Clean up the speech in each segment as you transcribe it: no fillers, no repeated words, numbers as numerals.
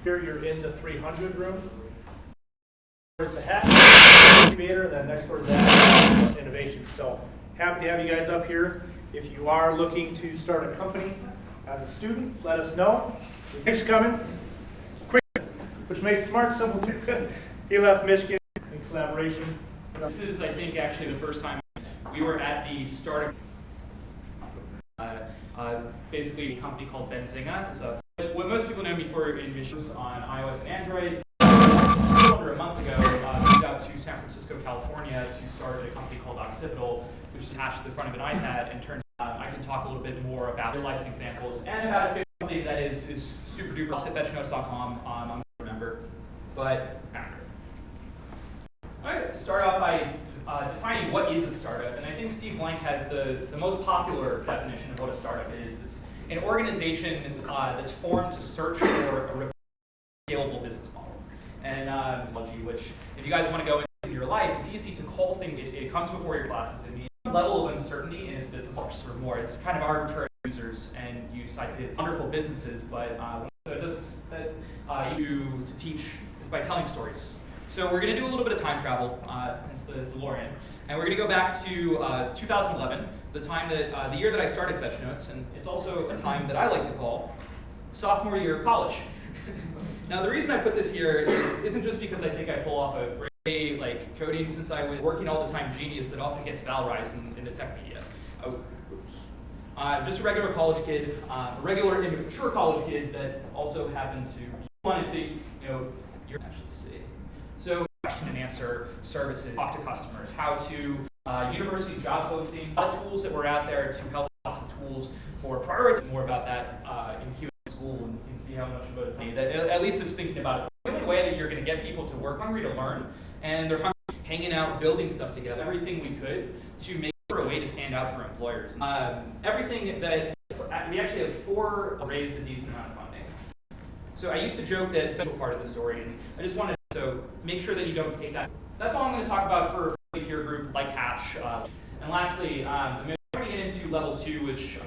Here you're in the 300 room. There's the hat incubator, and then next door to that, innovation. So happy to have you guys up here. If you are looking to start a company as a student, let us know. Nick's coming. Quick, which makes smart simple. He left Michigan in collaboration. This is, I think, actually the first time we were at the startup. Basically, a company called Benzinga. What most people know me for in missions on iOS and Android. Under a month ago, moved out to San Francisco, California to start a company called Occipital, which is attached to the front of an iPad, and I can talk a little bit more about real life examples and about something that is super duper. At Fetchnotes.com, I'm a member. But I start off by defining what is a startup, and I think Steve Blank has the most popular definition of what a startup is. It's an organization that's formed to search for a scalable business model. And which, if you guys want to go into your life, it's easy to call things. It comes before your classes. And the level of uncertainty in its business or more. It's kind of arbitrary users, and you cite to wonderful businesses, but so it does that you to teach is by telling stories. So we're going to do a little bit of time travel, hence the DeLorean, and we're going to go back to 2011, the time that the year that I started Fetchnotes, and it's also a time that I like to call sophomore year of college. Now, the reason I put this here isn't just because I think I pull off a great coding, since I was working all the time genius that often gets valorized in the tech media. Just a regular college kid, a regular immature college kid that also happened to want to see, you're actually see. So question and answer services, talk to customers, how to university job postings, a lot of tools that were out there to help us with tools for priority. More about that in Q school, and you can see how much of a that at least it's thinking about it. The only way that you're going to get people to work hungry to learn, and they're hungry, hanging out, building stuff together, everything we could to make it a way to stand out for employers. Everything that we actually have raised a decent amount of funding. So I used to joke that federal part of the story, and I just wanted to make sure that you don't take that. That's all I'm going to talk about for a peer group like Hatch. And lastly, I'm going to get into level 2, which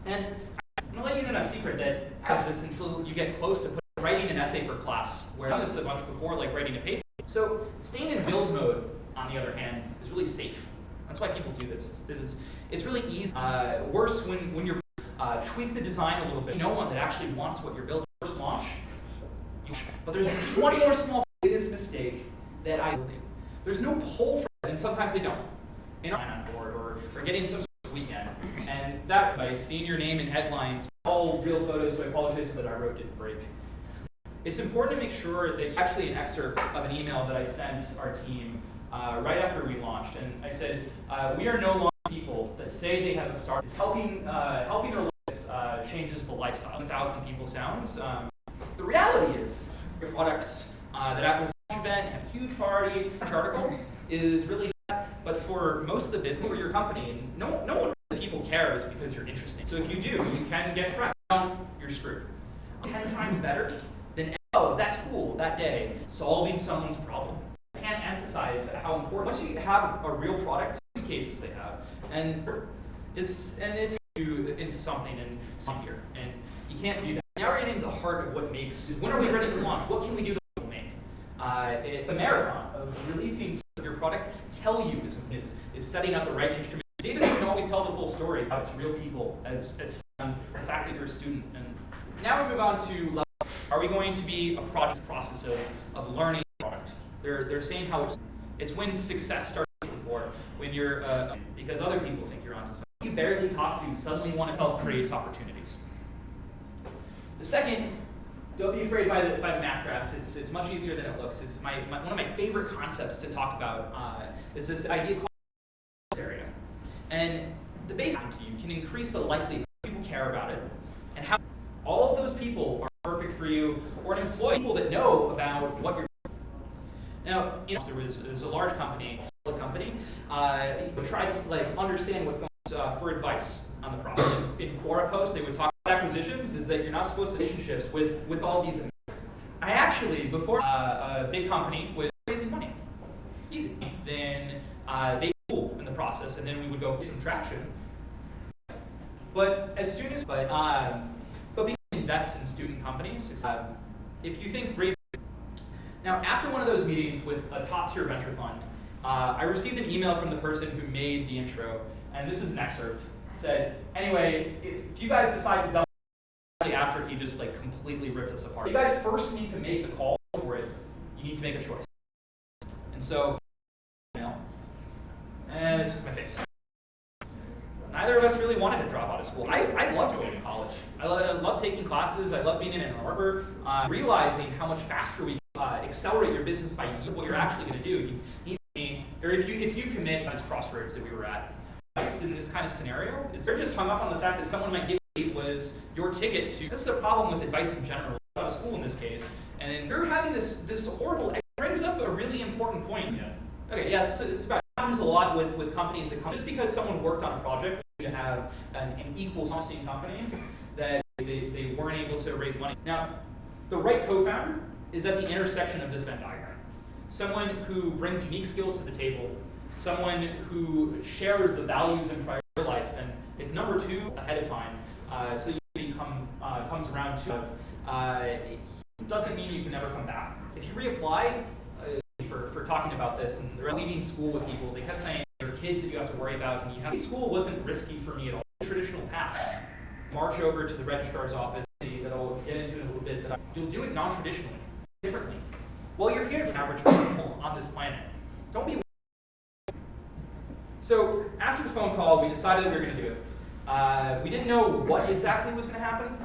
and I'm going to let you know a secret that has this until you get close to writing an essay for class, where I've done this a bunch before, like writing a paper. So staying in build mode, on the other hand, is really safe. That's why people do this. It's really easy. Worse when you're tweak the design a little bit. No one that actually wants what you're building first launch. But there's just one more small mistake that I do. There's no poll for it, and sometimes they don't. On board or getting some sort of weekend, and that by seeing your name in headlines, all real photos. So I apologize that I wrote didn't break. It's important to make sure that actually an excerpt of an email that I sent our team right after we launched, and I said we are no longer people that say they have a startup. It's helping their lives changes the lifestyle. 1,000 people sounds. The reality is your products that was an event, have a huge party. Article is really. But for most of the business or your company, and no one people cares because you're interesting. So if you do, you can get press. You're screwed. 10 times better than that's cool that day solving someone's problem. I can't emphasize how important. Once you have a real product, use cases they have, and it's into something and here, and you can't do that. Now we're getting into the heart of what makes. When are we ready to launch? What can we do to make? The marathon of releasing your product tell you is setting up the right instrument. Data doesn't always tell the full story about its real people as the fact that you're a student. And now we move on to level. Are we going to be a process of learning the product? They're saying how it's when success starts before, when you're because other people think you're onto something. You barely talk to suddenly want to self-create opportunities. The second, don't be afraid by the math graphs. It's much easier than it looks. It's one of my favorite concepts to talk about is this idea called area. And the base to you can increase the likelihood people care about it, and how all of those people are perfect for you, or an employee, people that know about what you're doing. Now, there was a large company, tried to understand what's going on for advice on the process. In Quora posts, they would talk about acquisitions, is that you're not supposed to relationships with all these. I actually, before a big company was raising money, easy. Then they school in the process, and then we would go for some traction. But as soon as, but we invest in student companies. If you think raising, now after one of those meetings with a top tier venture fund, I received an email from the person who made the intro, and this is an excerpt. It said, anyway, if you guys decide to double after he just completely ripped us apart, you guys first need to make the call for it. You need to make a choice. And so, and this is my face. Neither of us really wanted to drop out of school. I loved going to college. I loved taking classes. I loved being in Ann Arbor. Realizing how much faster we accelerate your business by what you're actually going to do. You need, or if you commit this crossroads that we were at, in this kind of scenario, is they're just hung up on the fact that someone might give you was your ticket to. This is a problem with advice in general, out of school in this case, and you're having this horrible. It brings up a really important point. Yeah. Okay, yeah, it's about. Happens a lot with companies that come just because someone worked on a project to have an equal promising companies that they weren't able to raise money. Now, the right co-founder is at the intersection of this Venn diagram. Someone who brings unique skills to the table, someone who shares the values and priorities of your life, and is number two ahead of time. So you comes around to it doesn't mean you can never come back. If you reapply. For talking about this, and they're leaving school with people, they kept saying there are kids that you have to worry about, and you have school wasn't risky for me at all. The traditional path, march over to the registrar's office that I'll get into in a little bit. You'll do it non-traditionally, differently. Well, you're here for average people on this planet. Don't be. So after the phone call, we decided that we were going to do it. We didn't know what exactly was going to happen,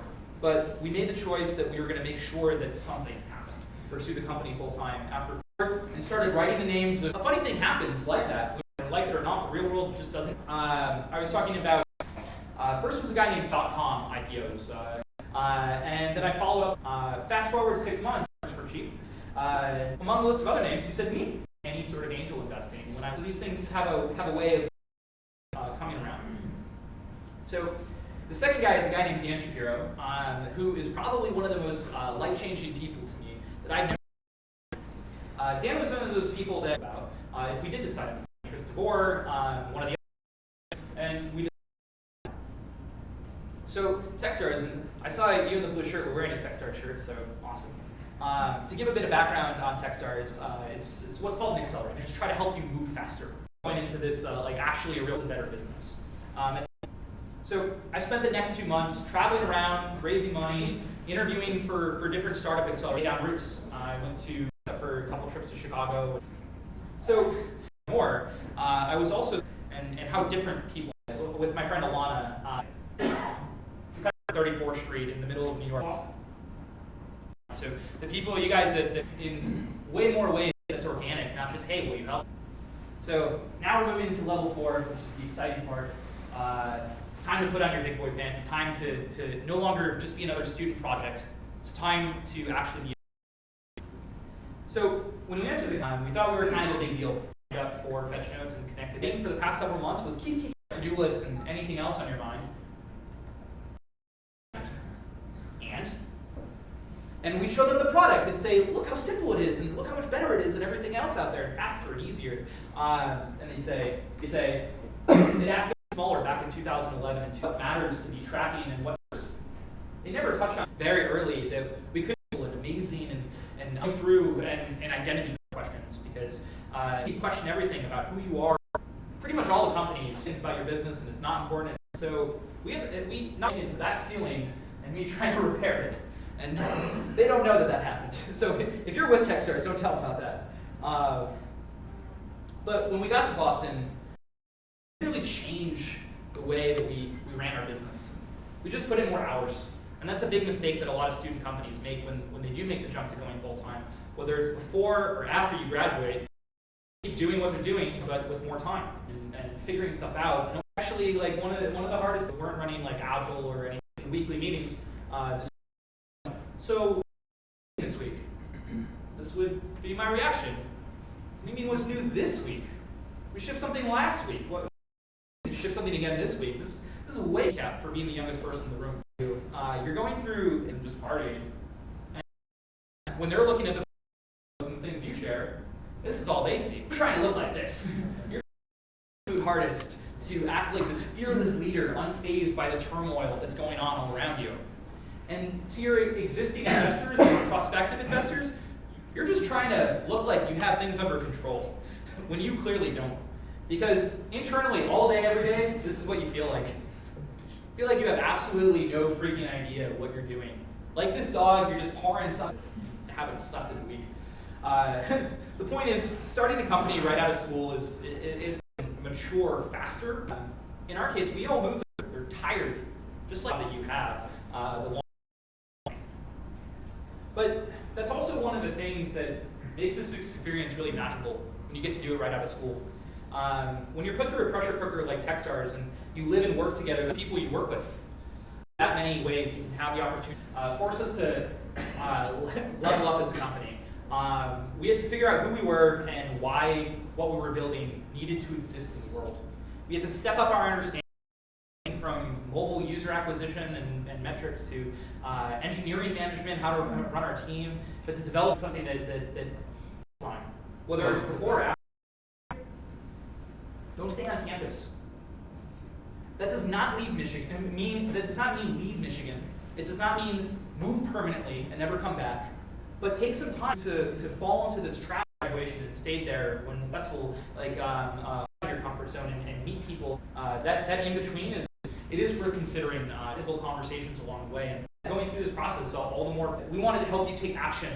but we made the choice that we were going to make sure that something happened. Pursue the company full time after. And started writing the names. A funny thing happens like that. Like it or not, the real world just doesn't. I was talking about, first was a guy named .com IPOs. And then I followed up, fast forward 6 months for cheap. Among a list of other names, he said me. Any sort of angel investing. So these things have a way of coming around. So the second guy is a guy named Dan Shapiro, who is probably one of the most life-changing people to me that I've never. Dan was one of those people that, if we did decide to Chris DeBoer, one of the others, and we did. So Techstars, and I saw you in the blue shirt. We're wearing a Techstars shirt, so awesome. To give a bit of background on Techstars, it's what's called an accelerator. It's to try to help you move faster, going into this actually a real better business. So I spent the next 2 months traveling around, raising money, interviewing for different startup accelerators down routes. I went to for a couple trips to Chicago. So more, I was also, and how different people, with my friend Alana, 34th Street in the middle of New York, Boston. So the people, you guys, that in way more ways that's organic, not just, hey, will you help? So now we're moving to level 4, which is the exciting part. It's time to put on your big boy pants. It's time to no longer just be another student project. It's time to actually be. So when we entered the time, we thought we were kind of a big deal up for Fetchnotes and connected. And for the past several months was keep to-do lists and anything else on your mind. And we show them the product and say, look how simple it is, and look how much better it is than everything else out there, and faster and easier. And they asked us smaller back in 2011 and what matters to be tracking and what they never touched on very early that we could do an amazing and go through and identity questions because you question everything about who you are. Pretty much all the companies think about your business and it's not important. So we knocked into that ceiling and we try to repair it. And they don't know that happened. So if you're with Techstars, don't tell them about that. But when we got to Boston, it really changed the way that we ran our business. We just put in more hours. And that's a big mistake that a lot of student companies make when they do make the jump to going full-time. Whether it's before or after you graduate, keep doing what they're doing, but with more time and figuring stuff out. And actually, like one of the hardest, we weren't running like Agile or any weekly meetings. So this week, this would be my reaction. What do you mean what's new this week? We shipped something last week. What? We ship something again this week. This is a way cap for being the youngest person in the room. You're going through and just partying. And when they're looking at the things you share, this is all they see. You're trying to look like this. You're the hardest to act like this fearless leader, unfazed by the turmoil that's going on all around you. And to your existing investors and prospective investors, you're just trying to look like you have things under control when you clearly don't. Because internally, all day, every day, this is what you feel like. You feel like you have absolutely no freaking idea what you're doing. Like this dog, you're just pouring something. I haven't slept in a week. The point is, starting a company right out of school is mature faster. In our case, we all moved. We're tired, just like that you have the long. But that's also one of the things that makes this experience really magical when you get to do it right out of school. When you're put through a pressure cooker like Techstars and you live and work together with people you work with, that many ways you can have the opportunity force us to level up as a company. We had to figure out who we were and why what we were building needed to exist in the world. We had to step up our understanding from mobile user acquisition and metrics to engineering management, how to run our team, but to develop something that whether it's before or after. Don't stay on campus. That does not leave Michigan. That does not mean leave Michigan. It does not mean move permanently and never come back. But take some time to fall into this trap of graduation and stay there when successful, like your comfort zone and meet people. That in between is worth considering. Difficult conversations along the way and going through this process. All the more we wanted to help you take action.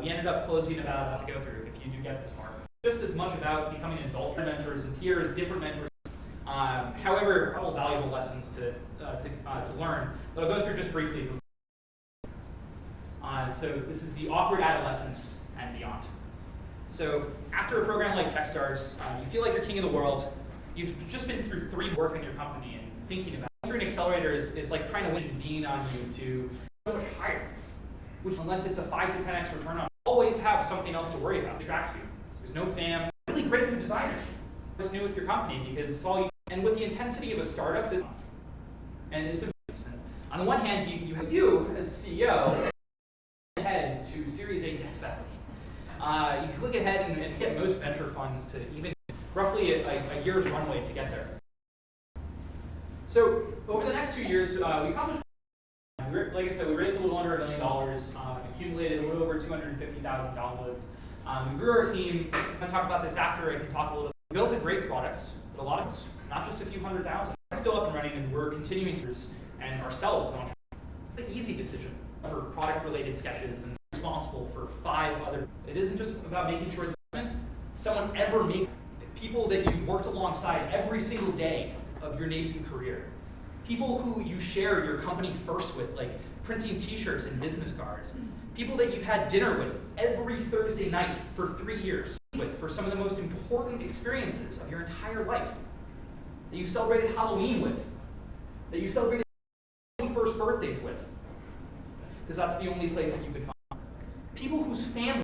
We ended up closing about to go through if you do get this far. Just as much about becoming adult mentors and peers, different mentors. However, a couple valuable lessons to learn, but I'll go through just briefly. So this is the awkward adolescence and beyond. So after a program like Techstars, you feel like you're king of the world. You've just been through 3 work in your company and thinking about it. Through an accelerator is like trying to win and being on you to so much higher. Which unless it's a 5 to 10x return on, always have something else to worry about. Distract you. There's no exam. Really great new designer. What's new with your company because it's all you. And with the intensity of a startup, this and it's on the one hand, you have you as CEO ahead to Series A death valley. You can look ahead and get most venture funds to even roughly a year's runway to get there. So over the next 2 years, we accomplished. Like I said, we raised a little under $1 million, accumulated a little over 250,000 downloads. We grew our team. I'm going to talk about this after. I can talk a little. We built a great product, but a lot of us, not just a few 100,000. It's still up and running, and we're continuing to and ourselves launch. It's the easy decision for product-related sketches and responsible for 5 other. It isn't just about making sure that someone ever makes people that you've worked alongside every single day of your nascent career. People who you shared your company first with, like printing t-shirts and business cards. People that you've had dinner with every Thursday night for 3 years with for some of the most important experiences of your entire life. That you celebrated Halloween with. That you celebrated 21st birthdays with. Because that's the only place that you could find. People whose family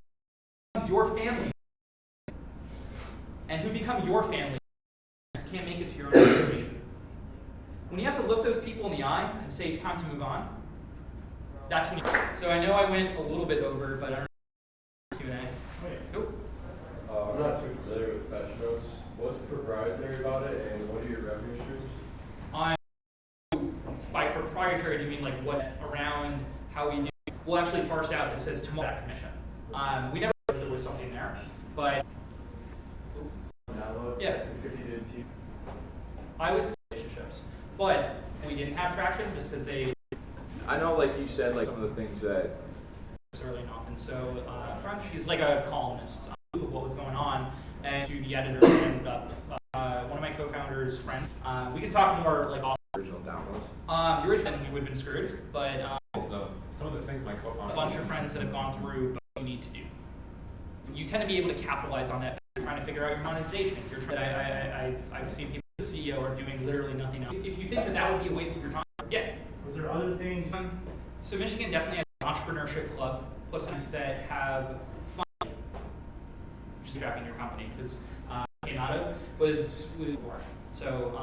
is your family. And who become your family can't make it to your own situation. When you have to look those people in the eye and say it's time to move on, that's when you. So I know I went a little bit over, but I don't know Q&A. Wait. Nope. I'm not too familiar with Fetchnotes. What's proprietary about it, and what are your revenue streams? By proprietary, do you mean like what around how we do? We'll actually parse out that it says tomorrow that commission. We never knew there was something there, but yeah. I would say relationships, but we didn't have traction just because they. I know, like you said, like some of the things that. Early enough, and so Crunch, he's like a columnist of what was going on, and to the editor and one of my co-founders, friend. We can talk more like off. Original downloads. The original we would have been screwed, but think my co-founder. A bunch of friends that have gone through what you need to do. You tend to be able to capitalize on that. You're trying to figure out your monetization. You're trying, I've seen people, the CEO are doing literally nothing else. If you think that that would be a waste of your time, yeah. Was there other things? So Michigan definitely has an entrepreneurship club, puts things that have fun, just tracking your company, because came out of was. So